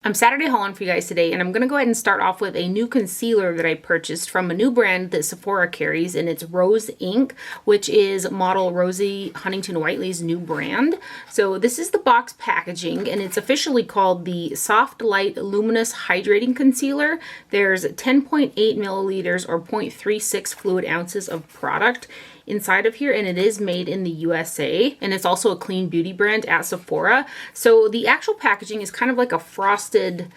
I'm Saturday hauling for you guys today, and I'm going to go ahead and start off with a new concealer that I purchased from a new brand that Sephora carries, and it's Rose Ink, which is model Rosie Huntington-Whiteley's new brand. So this is the box packaging, and it's officially called the Soft Light Luminous Hydrating Concealer. There's 10.8 milliliters or 0.36 fluid ounces of product inside of here, and it is made in the USA, and it's also a clean beauty brand at Sephora. So the actual packaging is kind of like a frosted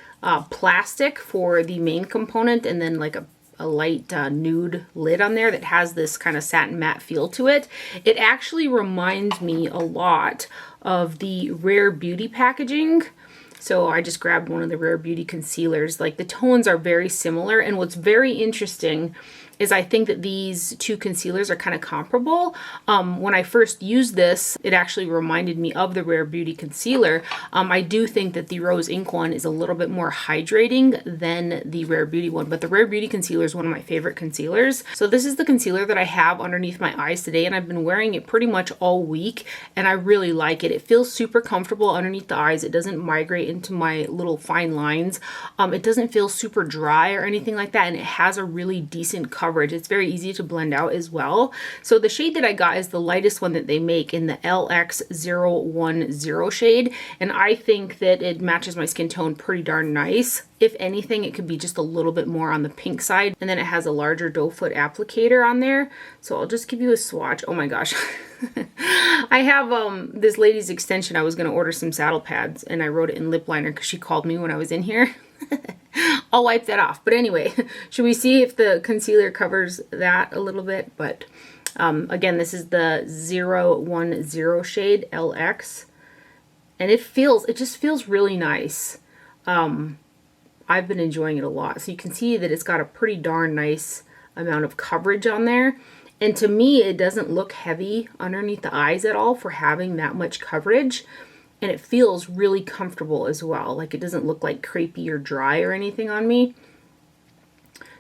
plastic for the main component, and then like a light nude lid on there that has this kind of satin matte feel to it. It actually reminds me a lot of the Rare Beauty packaging. So I just grabbed one of the Rare Beauty concealers. Like, the tones are very similar, and what's very interesting is I think that these two concealers are kind of comparable. When I first used this, it actually reminded me of the Rare Beauty concealer. I do think that the Rose Ink one is a little bit more hydrating than the Rare Beauty one, but the Rare Beauty concealer is one of my favorite concealers. So this is the concealer that I have underneath my eyes today, and I've been wearing it pretty much all week, and I really like it. It feels super comfortable underneath the eyes. It doesn't migrate into my little fine lines. It doesn't feel super dry or anything like that, and it has a really decent coverage. It's very easy to blend out as well. So the shade that I got is the lightest one that they make in the LX010 shade, and I think that it matches my skin tone pretty darn nice. If anything, it could be just a little bit more on the pink side, and then it has a larger doe foot applicator on there. So I'll just give you a swatch. Oh my gosh. I have this lady's extension. I was going to order some saddle pads, and I wrote it in lip liner because she called me when I was in here. I'll wipe that off. But anyway, should we see if the concealer covers that a little bit? But again, this is the 010 shade LX, and it just feels really nice. I've been enjoying it a lot. So you can see that it's got a pretty darn nice amount of coverage on there. And to me, it doesn't look heavy underneath the eyes at all for having that much coverage. And it feels really comfortable as well. Like, it doesn't look like crepey or dry or anything on me.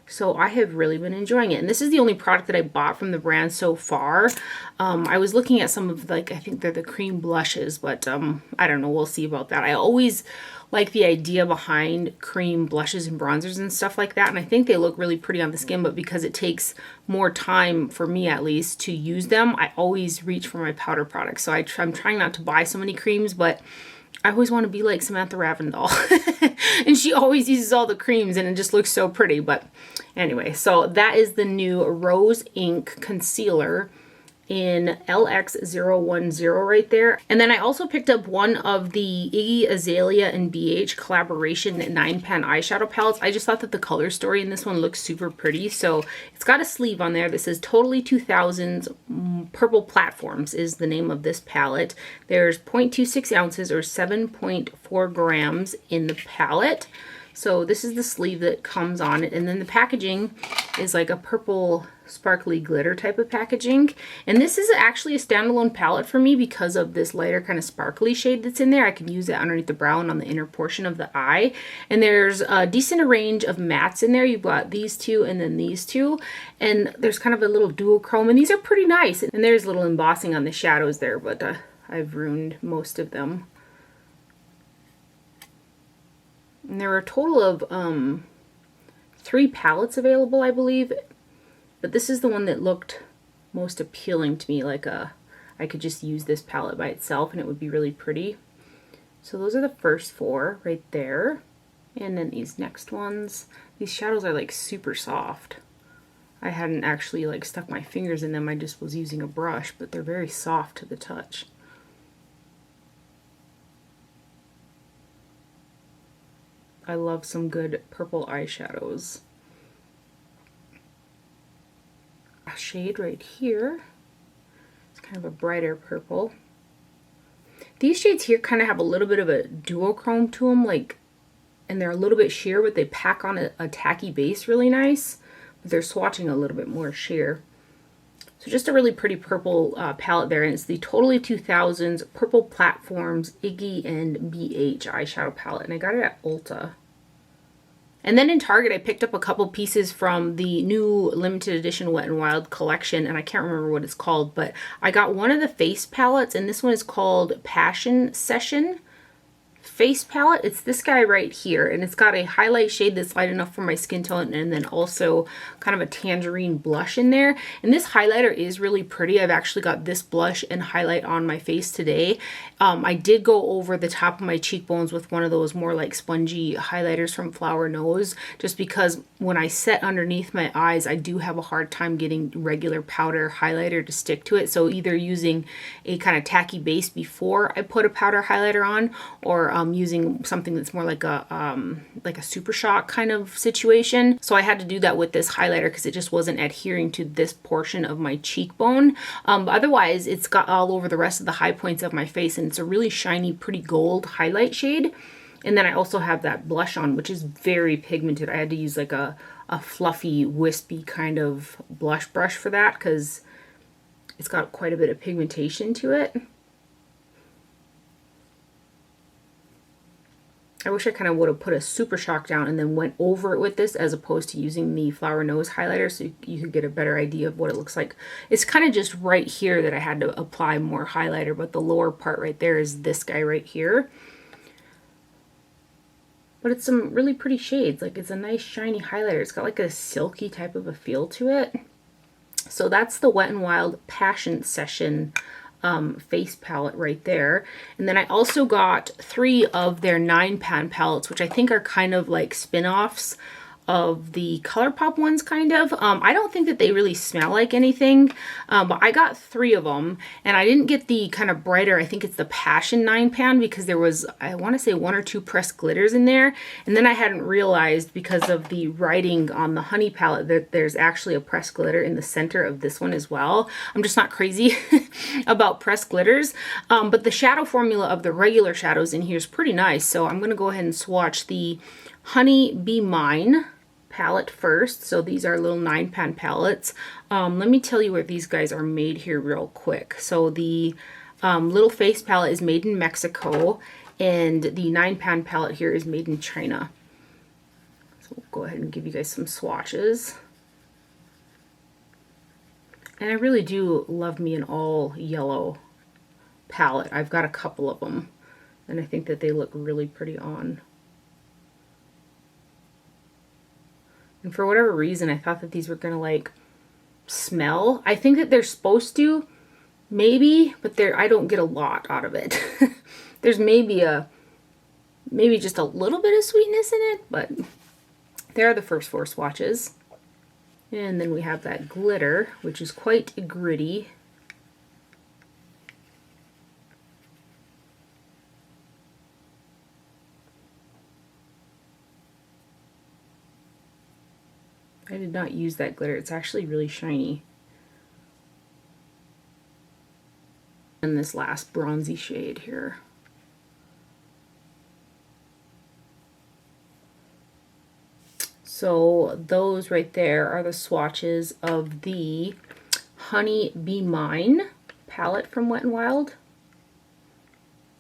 So I have really been enjoying it. And this is the only product that I bought from the brand so far. I was looking at some of, like, I think they're the cream blushes, but I don't know. We'll see about that. I always like the idea behind cream blushes and bronzers and stuff like that. And I think they look really pretty on the skin, but because it takes more time, for me at least, to use them, I always reach for my powder products. So I'm trying not to buy so many creams, but I always want to be like Samantha Ravndal. And she always uses all the creams, and it just looks so pretty. But anyway, so that is the new Rose Ink concealer in LX010 right there. And then I also picked up one of the Iggy Azalea and BH collaboration 9-pan eyeshadow palettes. I just thought that the color story in this one looks super pretty. So it's got a sleeve on there that says Totally 2000s Purple Platforms is the name of this palette. There's 0.26 ounces or 7.4 grams in the palette. So this is the sleeve that comes on it, and then the packaging is like a purple sparkly glitter type of packaging. And this is actually a standalone palette for me because of this lighter kind of sparkly shade that's in there. I can use it underneath the brow and on the inner portion of the eye. And there's a decent range of mattes in there. You've got these two and then these two, and there's kind of a little duochrome, and these are pretty nice. And there's a little embossing on the shadows there, but I've ruined most of them. And there are a total of 3 palettes available, I believe. But this is the one that looked most appealing to me. Like I could just use this palette by itself and it would be really pretty. So those are the first 4 right there. And then these next ones. These shadows are like super soft. I hadn't actually like stuck my fingers in them. I just was using a brush, but they're very soft to the touch. I love some good purple eyeshadows. A shade right here. It's kind of a brighter purple. These shades here kind of have a little bit of a duochrome to them, like, and they're a little bit sheer, but they pack on a tacky base really nice. But they're swatching a little bit more sheer. So just a really pretty purple palette there, and it's the Totally 2000s Purple Platforms Iggy and BH eyeshadow palette, and I got it at Ulta. And then in Target, I picked up a couple pieces from the new limited edition Wet n Wild collection, and I can't remember what it's called, but I got one of the face palettes, and this one is called Passion Session face palette. It's this guy right here, and it's got a highlight shade that's light enough for my skin tone, and then also kind of a tangerine blush in there. And this highlighter is really pretty. I've actually got this blush and highlight on my face today. I did go over the top of my cheekbones with one of those more like spongy highlighters from Flower Nose, just because when I set underneath my eyes, I do have a hard time getting regular powder highlighter to stick to it. So either using a kind of tacky base before I put a powder highlighter on, or using something that's more like a Super Shock kind of situation. So I had to do that with this highlighter because it just wasn't adhering to this portion of my cheekbone. But otherwise, it's got all over the rest of the high points of my face, and it's a really shiny, pretty gold highlight shade. And then I also have that blush on, which is very pigmented. I had to use like a fluffy, wispy kind of blush brush for that because it's got quite a bit of pigmentation to it. I wish I kind of would have put a Super Shock down and then went over it with this as opposed to using the Flower Nose highlighter so you could get a better idea of what it looks like. It's kind of just right here that I had to apply more highlighter, but the lower part right there is this guy right here. But it's some really pretty shades. Like, it's a nice shiny highlighter. It's got like a silky type of a feel to it. So that's the Wet n Wild Passion Session face palette right there. And then I also got 3 of their 9-pan palettes, which I think are kind of like spin-offs of the ColourPop ones, kind of. I don't think that they really smell like anything, but I got 3 of them, and I didn't get the kind of brighter, I think it's the Passion 9-pan, because there was, I want to say 1 or 2 pressed glitters in there, and then I hadn't realized because of the writing on the Honey palette that there's actually a pressed glitter in the center of this one as well. I'm just not crazy about pressed glitters, but the shadow formula of the regular shadows in here is pretty nice, so I'm going to go ahead and swatch the Honey Be Mine palette first. So these are little 9-pan palettes. Let me tell you where these guys are made here real quick. So the little face palette is made in Mexico, and the 9-pan palette here is made in China. So we'll go ahead and give you guys some swatches. And I really do love me an all yellow palette. I've got a couple of them, and I think that they look really pretty on. And for whatever reason, I thought that these were going to like smell. I think that they're supposed to, maybe, but I don't get a lot out of it. There's maybe just a little bit of sweetness in it, but there are the first 4 swatches. And then we have that glitter, which is quite gritty. I did not use that glitter. It's actually really shiny. And this last bronzy shade here. So those right there are the swatches of the Honey Be Mine palette from Wet n Wild.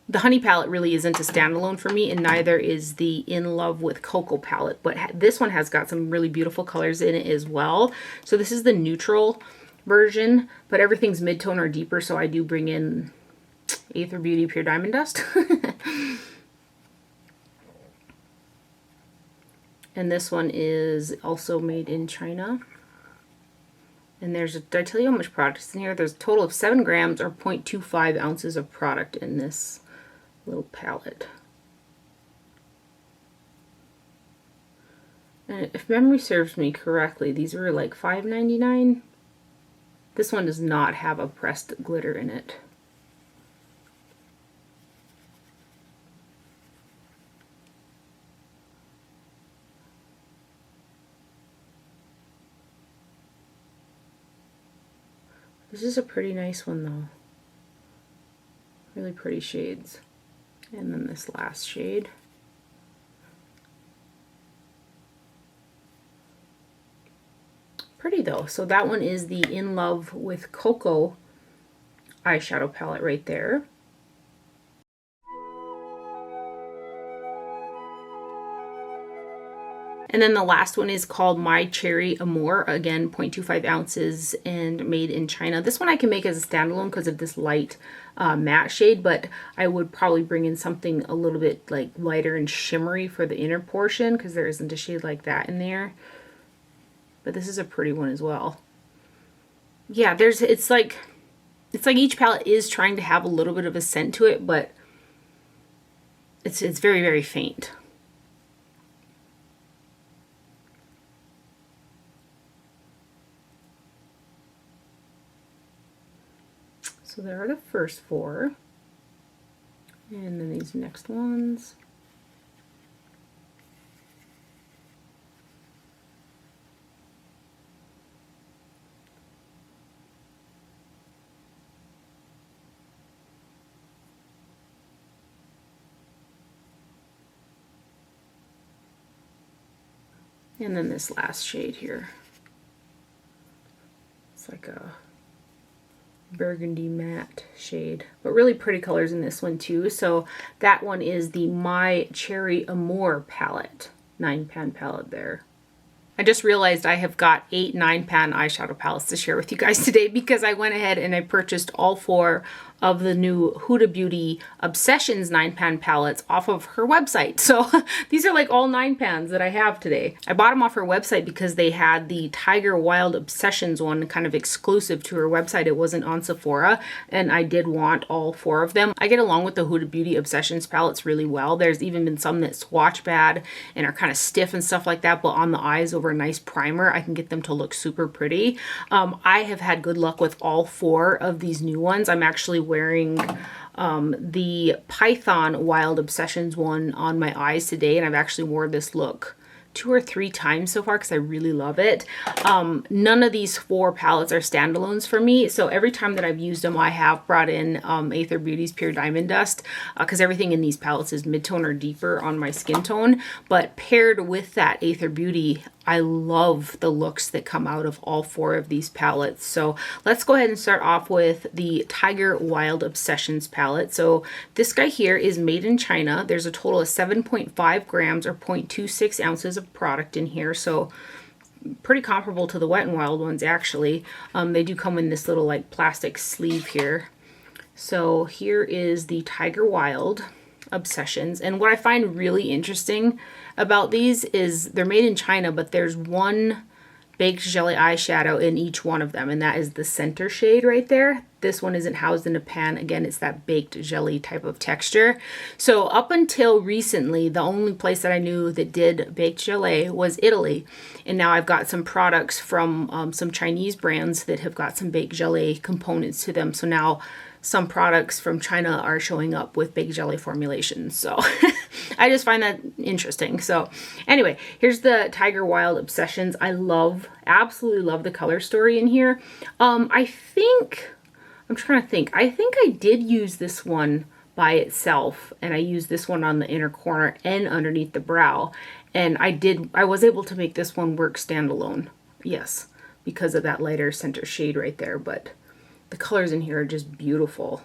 The Honey palette really isn't a standalone for me, and neither is the In Love with Cocoa palette, but this one has got some really beautiful colors in it as well. So this is the neutral version, but everything's mid-tone or deeper, so I do bring in Aether Beauty Pure Diamond Dust. And this one is also made in China. And there's, did I tell you how much product is in here? There's a total of 7 grams or 0.25 ounces of product in this little palette. And if memory serves me correctly, these were like $5.99. This one does not have a pressed glitter in it. This is a pretty nice one though. Really pretty shades. And then this last shade. Pretty though. So that one is the In Love with Cocoa eyeshadow palette right there. And then the last one is called My Cherry Amour. Again, 0.25 ounces and made in China. This one I can make as a standalone because of this light matte shade, but I would probably bring in something a little bit like lighter and shimmery for the inner portion because there isn't a shade like that in there. But this is a pretty one as well. Yeah, it's like each palette is trying to have a little bit of a scent to it, but it's very, very faint. So there are the first 4. And then these next ones. And then this last shade here. It's like a burgundy matte shade, but really pretty colors in this one too. So that one is the My Cherry Amour palette, 9-pan palette there. I just realized I have got 8 9-pan eyeshadow palettes to share with you guys today because I went ahead and I purchased all 4 of the new Huda Beauty Obsessions 9-pan palettes off of her website. So these are like all 9-pans that I have today. I bought them off her website because they had the Tiger Wild Obsessions one kind of exclusive to her website. It wasn't on Sephora, and I did want all 4 of them. I get along with the Huda Beauty Obsessions palettes really well. There's even been some that swatch bad and are kind of stiff and stuff like that, but on the eyes over a nice primer, I can get them to look super pretty. I have had good luck with all 4 of these new ones. I'm actually wearing the Python Wild Obsessions one on my eyes today, and I've actually worn this look 2 or 3 times so far because I really love it. None of these 4 palettes are standalones for me, so every time that I've used them I have brought in Aether Beauty's Pure Diamond Dust because everything in these palettes is mid-tone or deeper on my skin tone, but paired with that Aether Beauty, I love the looks that come out of all 4 of these palettes. So let's go ahead and start off with the Tiger Wild Obsessions palette. So this guy here is made in China. There's a total of 7.5 grams or 0.26 ounces of product in here. So pretty comparable to the Wet n Wild ones actually. They do come in this little like plastic sleeve here. So here is the Tiger Wild Obsessions, and what I find really interesting about these is they're made in China, but there's one baked jelly eyeshadow in each one of them, and that is the center shade right there. This one isn't housed in a pan. Again, it's that baked jelly type of texture. So up until recently, the only place that I knew that did baked jelly was Italy, and now I've got some products from some Chinese brands that have got some baked jelly components to them. So now some products from China are showing up with baked jelly formulations. So I just find that interesting. So anyway, here's the Tiger Wild Obsessions. I absolutely love the color story in here. I think I did use this one by itself, and I used this one on the inner corner and underneath the brow. And I was able to make this one work standalone. Yes, because of that lighter center shade right there, but the colors in here are just beautiful.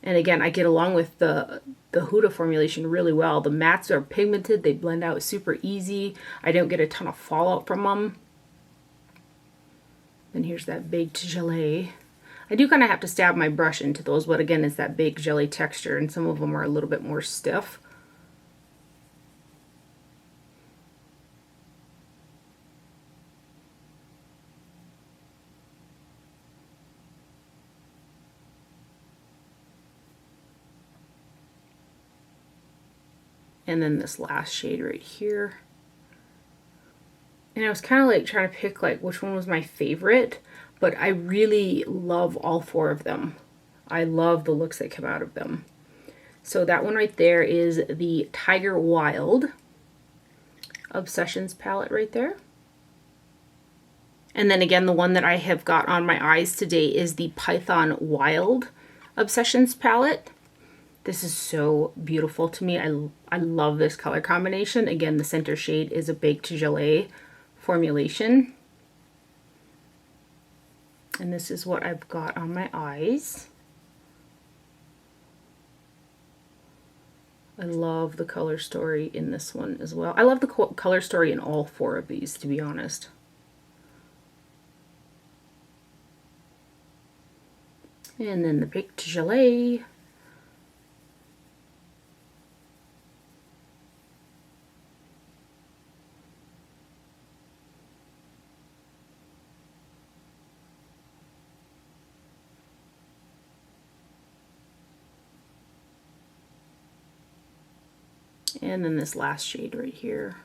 And again, I get along with the Huda formulation really well. The mattes are pigmented, they blend out super easy. I don't get a ton of fallout from them. And here's that baked jelly. I do kind of have to stab my brush into those, but again, it's that baked jelly texture, and some of them are a little bit more stiff. And then this last shade right here. And I was kind of like trying to pick like which one was my favorite, but I really love all 4 of them. I love the looks that come out of them. So that one right there is the Tiger Wild Obsessions palette right there. And then again, the one that I have got on my eyes today is the Python Wild Obsessions palette. This is so beautiful to me. I love this color combination. Again, the center shade is a baked gelée formulation. And this is what I've got on my eyes. I love the color story in this one as well. I love the color story in all 4 of these, to be honest. And then the baked gelée. And then this last shade right here.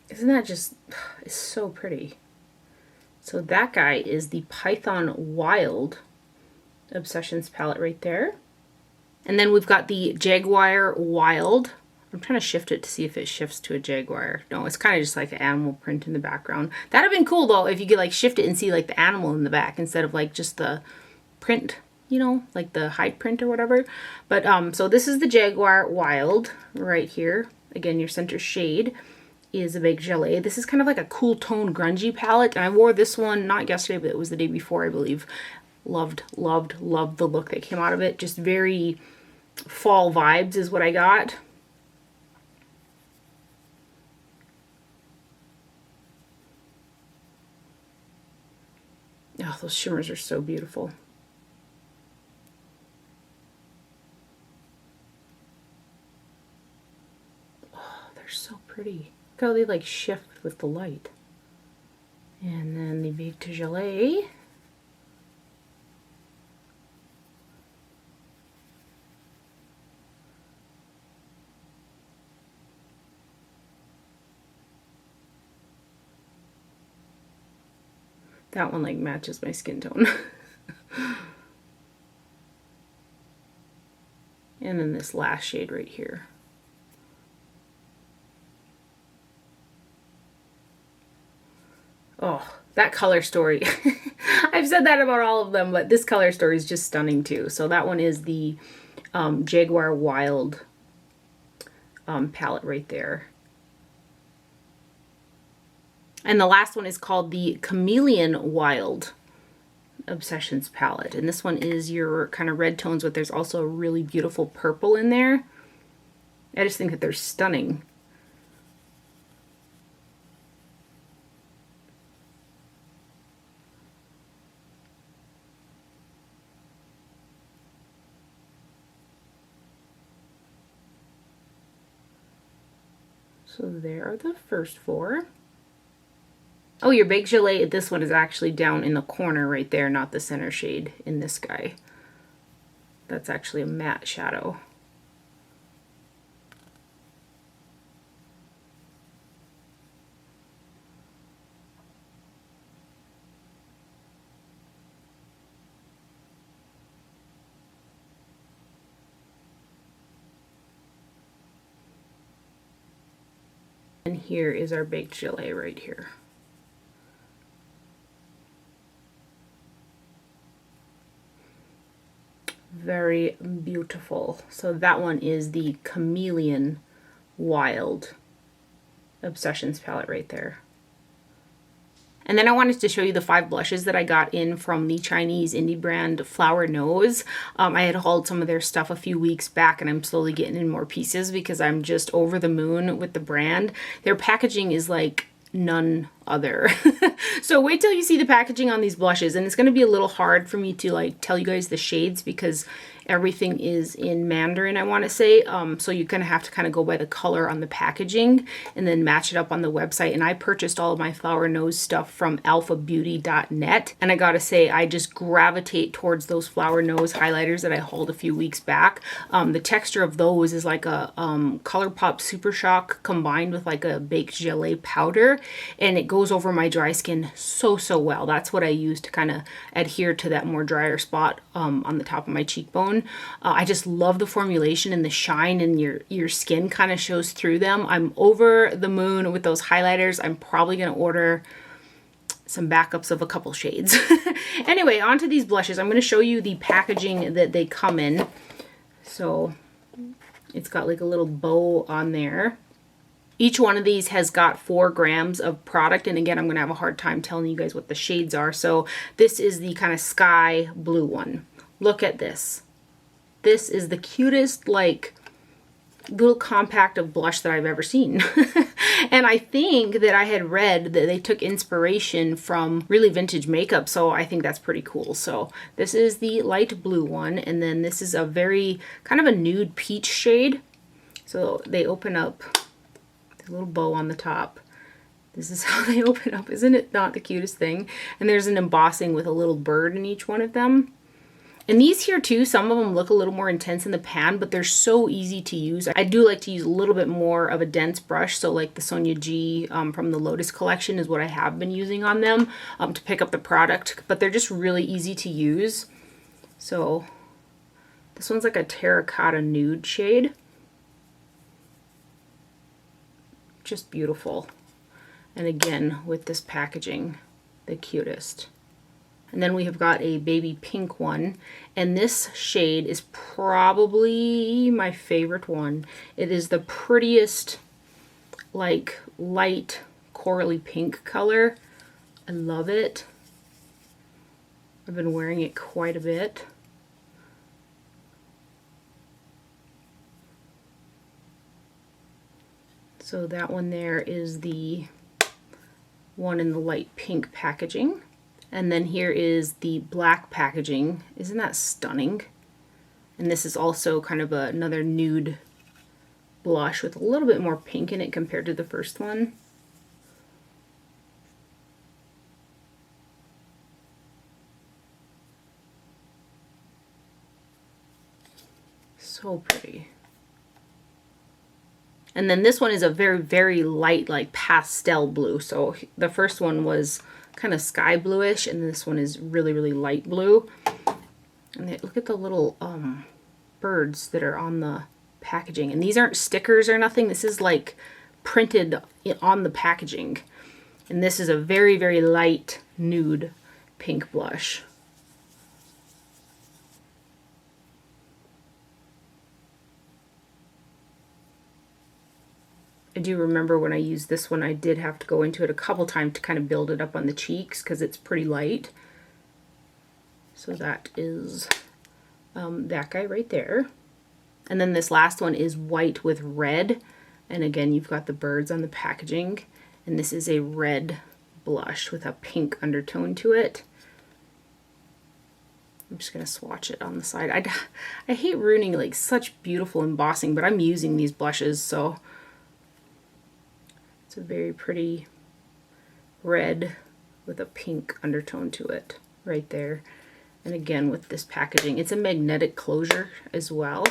Isn't that just, it's so pretty. So that guy is the Python Wild Obsessions palette right there. And then we've got the Jaguar Wild. I'm trying to shift it to see if it shifts to a jaguar. No, it's kind of just like an animal print in the background. That'd have been cool though if you could like shift it and see like the animal in the back instead of like just the print, you know, like the hide print or whatever. But so this is the Jaguar Wild right here. Again, your center shade is a baked gelée. This is kind of like a cool tone grungy palette, and I wore this one not yesterday, but it was the day before, I believe. Loved the look that came out of it. Just very fall vibes is what I got. Oh, those shimmers are so beautiful. Oh, they're so pretty. Look how they like shift with the light. And then the baked gelée. That one like matches my skin tone. And then this last shade right here. Oh, that color story. I've said that about all of them, but this color story is just stunning too. So that one is the Jaguar Wild palette right there. And the last one is called the Chameleon Wild Obsessions palette. And this one is your kind of red tones, but there's also a really beautiful purple in there. I just think that they're stunning. So there are the first 4. Oh, your baked gelée, this one is actually down in the corner right there, not the center shade in this guy. That's actually a matte shadow. And here is our baked gelée right here. Very beautiful. So that one is the Chameleon Wild Obsessions palette right there. And then I wanted to show you the 5 blushes that I got in from the Chinese indie brand Flower Nose. I had hauled some of their stuff a few weeks back, and I'm slowly getting in more pieces because I'm just over the moon with the brand. Their packaging is like none other. So wait till you see the packaging on these blushes, and it's going to be a little hard for me to like tell you guys the shades because everything is in Mandarin, I want to say. So you're going to have to kind of go by the color on the packaging and then match it up on the website. And I purchased all of my Flower Nose stuff from alphabeauty.net. And I got to say, I just gravitate towards those Flower Nose highlighters that I hauled a few weeks back. The texture of those is like a ColourPop Super Shock combined with like a baked gelée powder. And it goes over my dry skin so well. That's what I use to kind of adhere to that more drier spot on the top of my cheekbone. I just love the formulation and the shine, and your skin kind of shows through them. I'm over the moon with those highlighters. I'm probably going to order some backups of a couple shades. Anyway, onto these blushes. I'm going to show you the packaging that they come in. So it's got like a little bow on there. Each one of these has got 4 grams of product, and again, I'm going to have a hard time telling you guys what the shades are. So this is the kind of sky blue one. Look at this. This is the cutest, like, little compact of blush that I've ever seen. And I think that I had read that they took inspiration from really vintage makeup, so I think that's pretty cool. So this is the light blue one, and then this is a very kind of a nude peach shade. So they open up, a little bow on the top. This is how they open up. Isn't it not the cutest thing? And there's an embossing with a little bird in each one of them. And these here too, some of them look a little more intense in the pan, but they're so easy to use. I do like to use a little bit more of a dense brush. So like the Sonia G from the Lotus collection is what I have been using on them to pick up the product. But they're just really easy to use. So this one's like a terracotta nude shade. Just beautiful. And again, with this packaging, the cutest. And then we have got a baby pink one, and this shade is probably my favorite one. It is the prettiest, like, light corally pink color. I love it. I've been wearing it quite a bit. So that one there is the one in the light pink packaging. And then here is the black packaging. Isn't that stunning? And this is also kind of another nude blush with a little bit more pink in it compared to the first one. So pretty. And then this one is a very, very light, like pastel blue. So the first one was kind of sky bluish, and this one is really, really light blue. And look at the little birds that are on the packaging. And these aren't stickers or nothing. This is like printed on the packaging. And this is a very, very light nude pink blush. I do remember when I used this one, I did have to go into it a couple times to kind of build it up on the cheeks because it's pretty light. So that is that guy right there. And then this last one is white with red. And again, you've got the birds on the packaging. And this is a red blush with a pink undertone to it. I'm just going to swatch it on the side. I hate ruining like such beautiful embossing, but I'm using these blushes, so it's a very pretty red with a pink undertone to it right there. And again, with this packaging, it's a magnetic closure as well.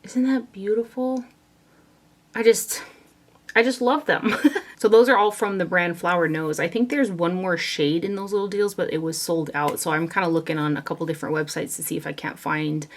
Isn't that beautiful? I just love them. So those are all from the brand Flower Nose. I think there's one more shade in those little deals, but it was sold out. So I'm kind of looking on a couple different websites to see if I can't find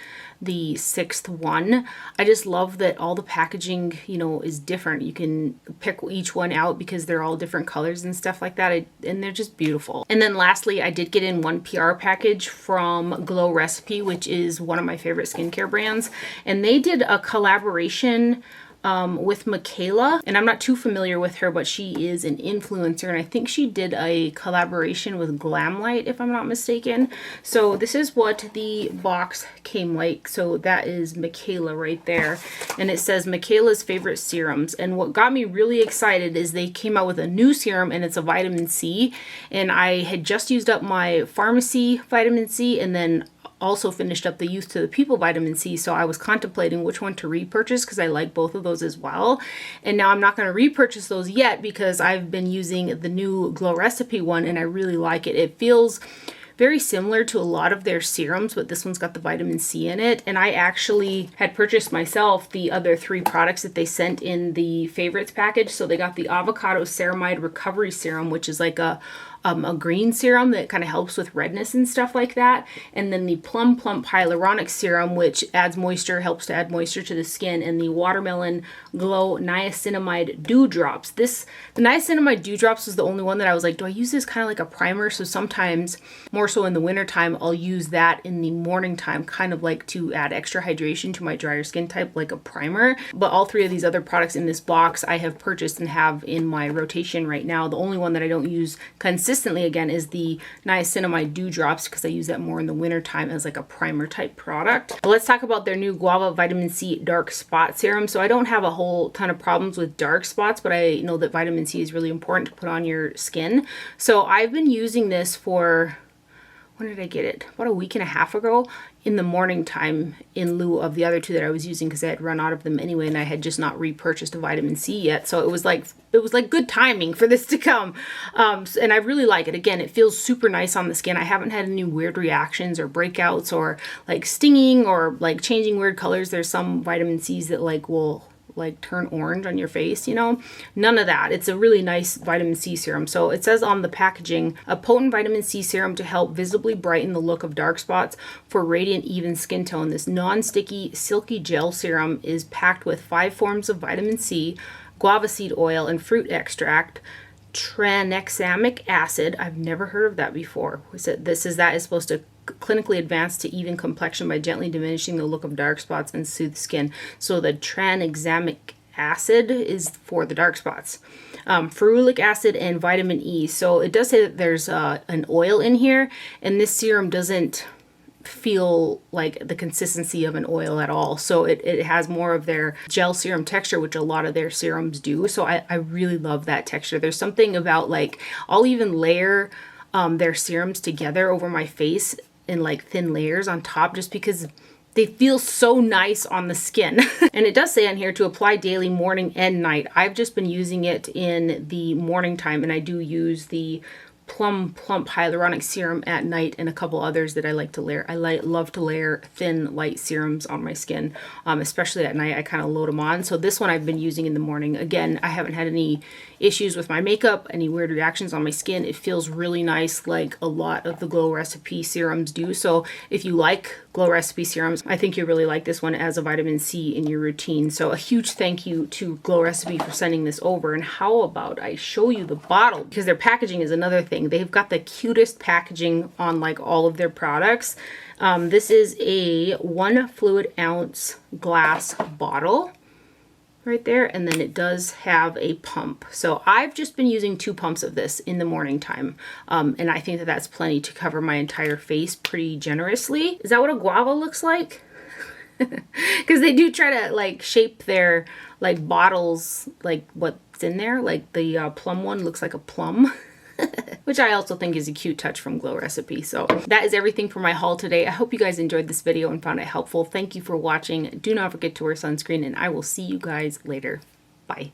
the 6th one. I just love that all the packaging, you know, is different. You can pick each one out because they're all different colors and stuff like that. And they're just beautiful. And then lastly, I did get in one PR package from Glow Recipe, which is one of my favorite skincare brands. And they did a collaboration with Michaela, and I'm not too familiar with her, but she is an influencer, and I think she did a collaboration with Glamlight, if I'm not mistaken. So this is what the box came like. So that is Michaela right there, and it says Michaela's favorite serums. And what got me really excited is they came out with a new serum, and it's a vitamin C, and I had just used up my pharmacy vitamin C, and then also finished up the Youth to the People vitamin C, so I was contemplating which one to repurchase because I like both of those as well. And now I'm not going to repurchase those yet because I've been using the new Glow Recipe one and I really like it. It feels very similar to a lot of their serums, but this one's got the vitamin C in it. And I actually had purchased myself the other 3 products that they sent in the favorites package. So they got the Avocado Ceramide Recovery Serum, which is like a green serum that kind of helps with redness and stuff like that. And then the Plum Plump Hyaluronic Serum, which adds moisture, helps to add moisture to the skin. And the Watermelon Glow Niacinamide Dew Drops. The Niacinamide Dew Drops was the only one that I was like, do I use this kind of like a primer? So sometimes, more so in the winter time, I'll use that in the morning time, kind of like to add extra hydration to my drier skin type, like a primer. But all 3 of these other products in this box I have purchased and have in my rotation right now. The only one that I don't use consistently consistently again is the niacinamide dew drops, because I use that more in the winter time as like a primer type product. But let's talk about their new Guava Vitamin C Dark Spot Serum. So I don't have a whole ton of problems with dark spots, but I know that vitamin C is really important to put on your skin. So I've been using this for, when did I get it? About a week and a half ago, in the morning time, in lieu of the other two that I was using, because I had run out of them anyway, and I had just not repurchased a vitamin C yet. So it was like good timing for this to come. And I really like it. Again, it feels super nice on the skin. I haven't had any weird reactions or breakouts or like stinging or like changing weird colors. There's some vitamin C's that like will like turn orange on your face, you know, none of that. It's a really nice vitamin C serum. So it says on the packaging, a potent vitamin C serum to help visibly brighten the look of dark spots for radiant, even skin tone. This non-sticky, silky gel serum is packed with 5 forms of vitamin C, guava seed oil, and fruit extract, tranexamic acid. I've never heard of that before. That is supposed to clinically advance to even complexion by gently diminishing the look of dark spots and soothe skin. So the tranexamic acid is for the dark spots. Ferulic acid and vitamin E. So it does say that there's an oil in here, and this serum doesn't feel like the consistency of an oil at all. So it has more of their gel serum texture, which a lot of their serums do. So I really love that texture. There's something about, like, I'll even layer their serums together over my face in like thin layers on top, just because they feel so nice on the skin. And it does say on here to apply daily, morning and night. I've just been using it in the morning time, and I do use the Plum Plump Hyaluronic Serum at night, and a couple others that I like to layer. I love to layer thin, light serums on my skin, especially at night. I kind of load them on. So this one I've been using in the morning. Again, I haven't had any issues with my makeup, any weird reactions on my skin. It feels really nice, like a lot of the Glow Recipe serums do. So if you like Glow Recipe serums, I think you'll really like this one as a vitamin C in your routine. So a huge thank you to Glow Recipe for sending this over. And how about I show you the bottle, because their packaging is another thing. They've got the cutest packaging on like all of their products. This is a 1 fluid ounce glass bottle right there, and then it does have a pump. So I've just been using 2 pumps of this in the morning time, and I think that that's plenty to cover my entire face pretty generously. Is that what a guava looks like? Because they do try to like shape their like bottles like what's in there. Like the plum one looks like a plum. Which I also think is a cute touch from Glow Recipe. So that is everything for my haul today. I hope you guys enjoyed this video and found it helpful. Thank you for watching. Do not forget to wear sunscreen, and I will see you guys later. Bye.